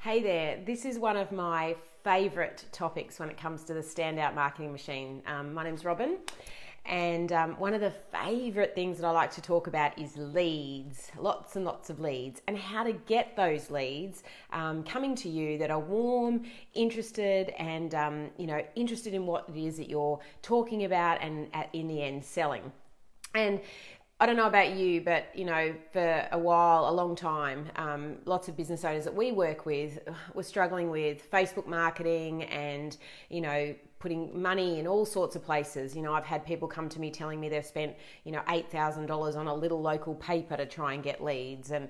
Hey there, this is one of my favourite topics when it comes to the Standout Marketing Machine. My name's Robin, and one of the favourite things that I like to talk about is leads, lots and lots of leads, and how to get those leads coming to you that are warm, interested, and interested in what it is that you're talking about, and in the end selling. And I don't know about you, but for a while, a long time, lots of business owners that we work with were struggling with Facebook marketing and, putting money in all sorts of places. I've had people come to me telling me they've spent, $8,000 on a little local paper to try and get leads. And,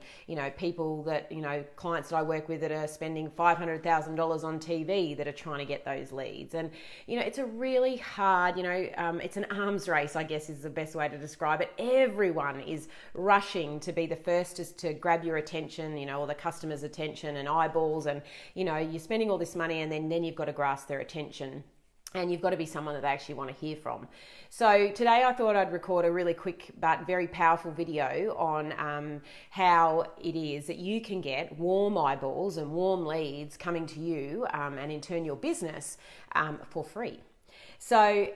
people that, clients that I work with that are spending $500,000 on TV that are trying to get those leads. And, it's a really hard, it's an arms race, I guess is the best way to describe it. Everyone is rushing to be the first to grab your attention, or the customer's attention and eyeballs. And, you're spending all this money and then you've got to grasp their attention. And you've got to be someone that they actually want to hear from. So today I thought I'd record a really quick but very powerful video on how it is that you can get warm eyeballs and warm leads coming to you and in turn your business for free. So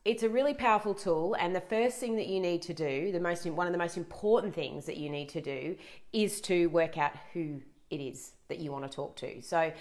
it's a really powerful tool, and the first thing that you need to do, one of the most important things that you need to do is to work out who it is that you want to talk to. So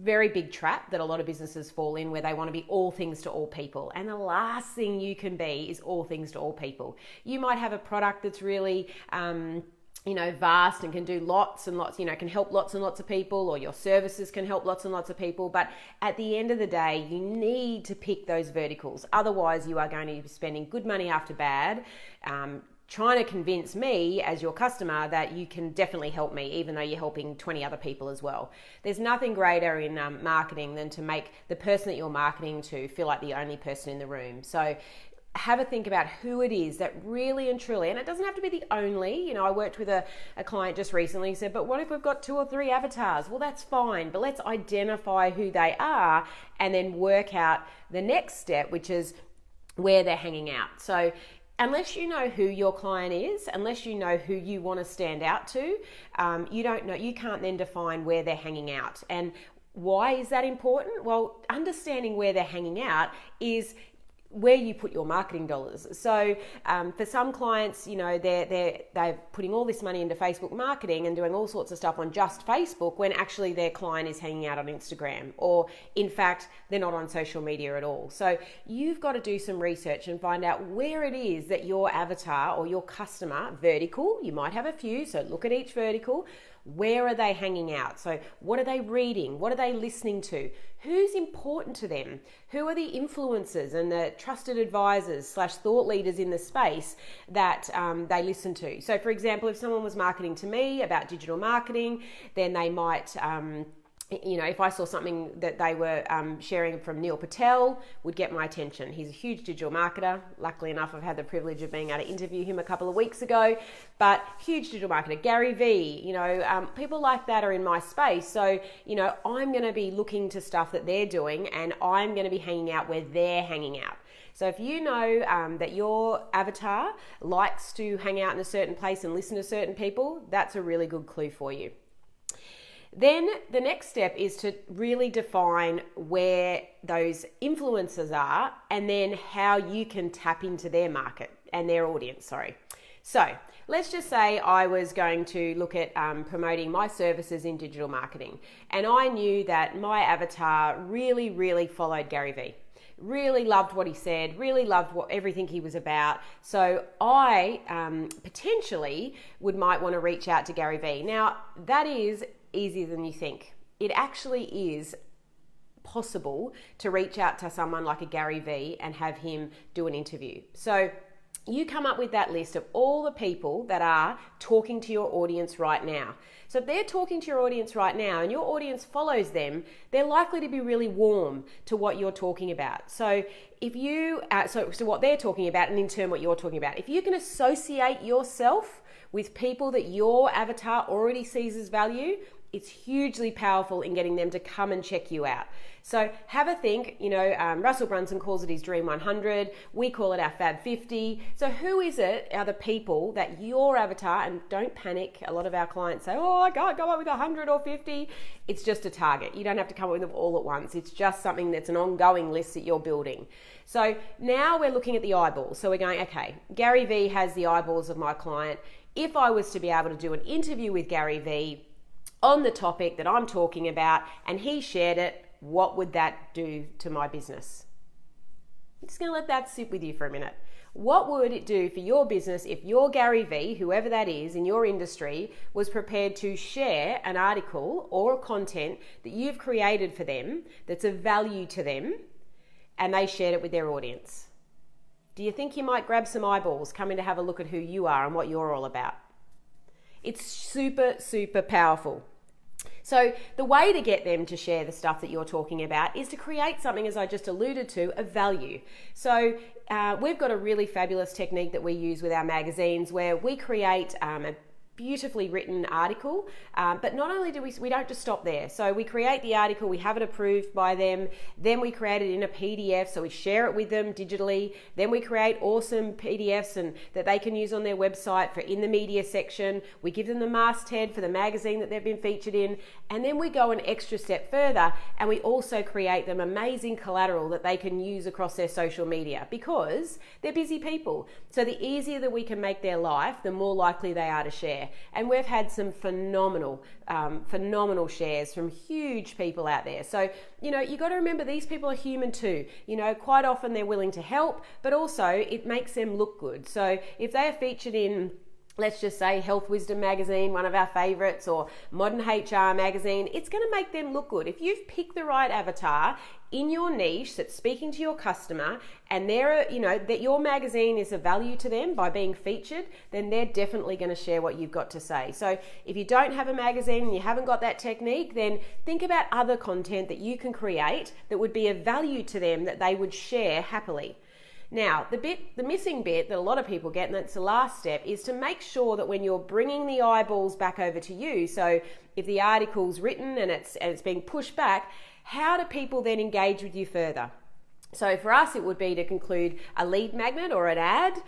very big trap that a lot of businesses fall in, where they want to be all things to all people. And the last thing you can be is all things to all people. You might have a product that's really, vast and can do lots and lots, can help lots and lots of people, or your services can help lots and lots of people. But at the end of the day, you need to pick those verticals. Otherwise, you are going to be spending good money after bad, trying to convince me as your customer that you can definitely help me, even though you're helping 20 other people as well. There's nothing greater in marketing than to make the person that you're marketing to feel like the only person in the room. So have a think about who it is that really and truly, and it doesn't have to be the only, I worked with a client just recently who said, but what if we've got 2 or 3 avatars? Well, that's fine, but let's identify who they are and then work out the next step, which is where they're hanging out. So unless you know who your client is, unless you know who you want to stand out to, you can't then define where they're hanging out. And why is that important? Well, understanding where they're hanging out is where you put your marketing dollars. So for some clients, they're putting all this money into Facebook marketing and doing all sorts of stuff on just Facebook, when actually their client is hanging out on Instagram, or in fact they're not on social media at all. So you've got to do some research and find out where it is that your avatar or your customer vertical, you might have a few, so look at each vertical. Where are they hanging out? So what are they reading? What are they listening to? Who's important to them? Who are the influencers and the trusted advisors / thought leaders in the space that they listen to? So for example, if someone was marketing to me about digital marketing, then they might if I saw something that they were sharing from Neil Patel, would get my attention. He's a huge digital marketer. Luckily enough, I've had the privilege of being able to interview him a couple of weeks ago, but huge digital marketer. Gary Vee, people like that are in my space. So, I'm going to be looking to stuff that they're doing, and I'm going to be hanging out where they're hanging out. So if you know that your avatar likes to hang out in a certain place and listen to certain people, that's a really good clue for you. Then the next step is to really define where those influencers are, and then how you can tap into their market and their audience, So let's just say I was going to look at promoting my services in digital marketing, and I knew that my avatar really, really followed Gary Vee. Really loved what he said, really loved everything he was about. So I potentially might want to reach out to Gary Vee. Now, that is easier than you think. It actually is possible to reach out to someone like a Gary Vee and have him do an interview. So you come up with that list of all the people that are talking to your audience right now. So if they're talking to your audience right now and your audience follows them, they're likely to be really warm to what you're talking about. So if you, so what they're talking about, and in turn what you're talking about, if you can associate yourself with people that your avatar already sees as value, it's hugely powerful in getting them to come and check you out. So have a think. Russell Brunson calls it his Dream 100. We call it our Fab 50. So who is it, are the people that your avatar, and don't panic. A lot of our clients say, oh, I can't go up with 100 or 50. It's just a target. You don't have to come up with them all at once. It's just something that's an ongoing list that you're building. So now we're looking at the eyeballs. So we're going, okay, Gary Vee has the eyeballs of my client. If I was to be able to do an interview with Gary Vee on the topic that I'm talking about and he shared it, what would that do to my business? I'm just going to let that sit with you for a minute. What would it do for your business if your Gary Vee, whoever that is in your industry, was prepared to share an article or content that you've created for them that's of value to them, and they shared it with their audience? Do you think you might grab some eyeballs coming to have a look at who you are and what you're all about? It's super, super powerful. So the way to get them to share the stuff that you're talking about is to create something, as I just alluded to, of value. So we've got a really fabulous technique that we use with our magazines where we create a beautifully written article, but not only do we don't just stop there. So we create the article, we have it approved by them, then we create it in a PDF, so we share it with them digitally, then we create awesome PDFs and that they can use on their website for in the media section, we give them the masthead for the magazine that they've been featured in, and then we go an extra step further and we also create them amazing collateral that they can use across their social media, because they're busy people. So the easier that we can make their life, the more likely they are to share. And we've had some phenomenal shares from huge people out there. So, you got to remember these people are human too. Quite often they're willing to help, but also it makes them look good. So if they are featured in, let's just say, Health Wisdom magazine, one of our favorites, or Modern HR magazine, it's going to make them look good. If you've picked the right avatar in your niche that's speaking to your customer, and that your magazine is of value to them by being featured, then they're definitely going to share what you've got to say. So if you don't have a magazine and you haven't got that technique, then think about other content that you can create that would be of value to them that they would share happily. Now, the missing bit that a lot of people get, and that's the last step, is to make sure that when you're bringing the eyeballs back over to you, so if the article's written and it's being pushed back, how do people then engage with you further? So for us, it would be to conclude a lead magnet or an ad,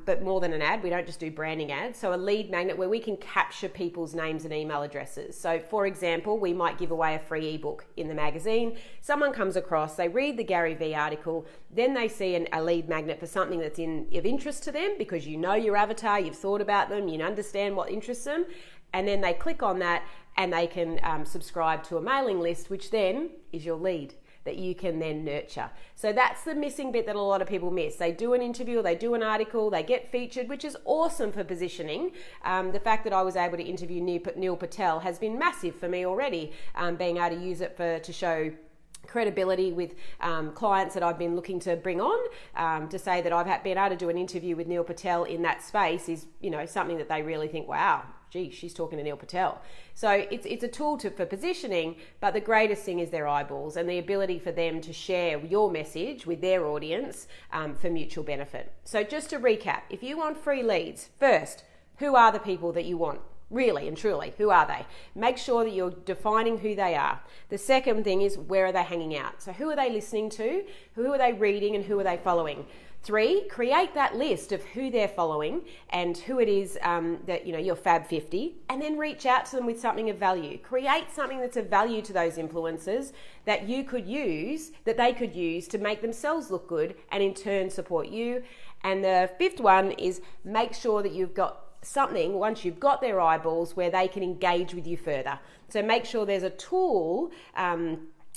but more than an ad, we don't just do branding ads. So a lead magnet where we can capture people's names and email addresses. So for example, we might give away a free ebook in the magazine. Someone comes across, they read the Gary Vee article, then they see a lead magnet for something that's of interest to them because you know your avatar, you've thought about them, you understand what interests them, and then they click on that and they can subscribe to a mailing list, which then is your lead that you can then nurture. So that's the missing bit that a lot of people miss. They do an interview, or they do an article, they get featured, which is awesome for positioning. The fact that I was able to interview Neil Patel has been massive for me already, being able to use it to show credibility with clients that I've been looking to bring on. To say that I've been able to do an interview with Neil Patel in that space is, something that they really think, wow, gee, she's talking to Neil Patel. So it's a tool for positioning, but the greatest thing is their eyeballs and the ability for them to share your message with their audience for mutual benefit. So just to recap, if you want free leads, first, who are the people that you want? Really and truly, who are they? Make sure that you're defining who they are. The second thing is, where are they hanging out? So who are they listening to? Who are they reading and who are they following? 3, create that list of who they're following and who it is that, your Fab 50, and then reach out to them with something of value. Create something that's of value to those influencers that they could use to make themselves look good and in turn support you. And the 5th one is make sure that you've got something, once you've got their eyeballs, where they can engage with you further. So make sure there's a tool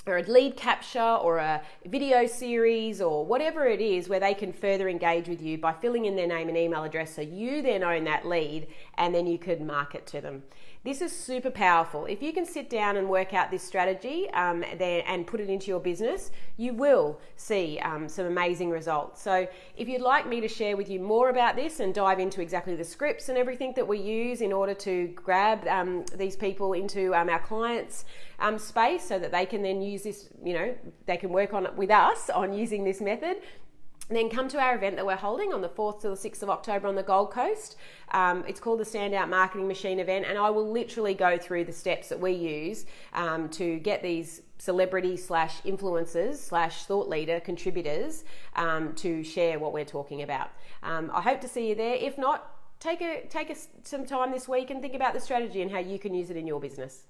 or a lead capture or a video series or whatever it is where they can further engage with you by filling in their name and email address, so you then own that lead and then you could market to them. This is super powerful. If you can sit down and work out this strategy and put it into your business, you will see some amazing results. So if you'd like me to share with you more about this and dive into exactly the scripts and everything that we use in order to grab these people into our clients' space so that they can then use this, they can work on it with us on using this method, then come to our event that we're holding on the 4th to the 6th of October on the Gold Coast. It's called the Standout Marketing Machine event, and I will literally go through the steps that we use to get these celebrity slash influencers slash thought leader contributors to share what we're talking about. I hope to see you there. If not, take some time this week and think about the strategy and how you can use it in your business.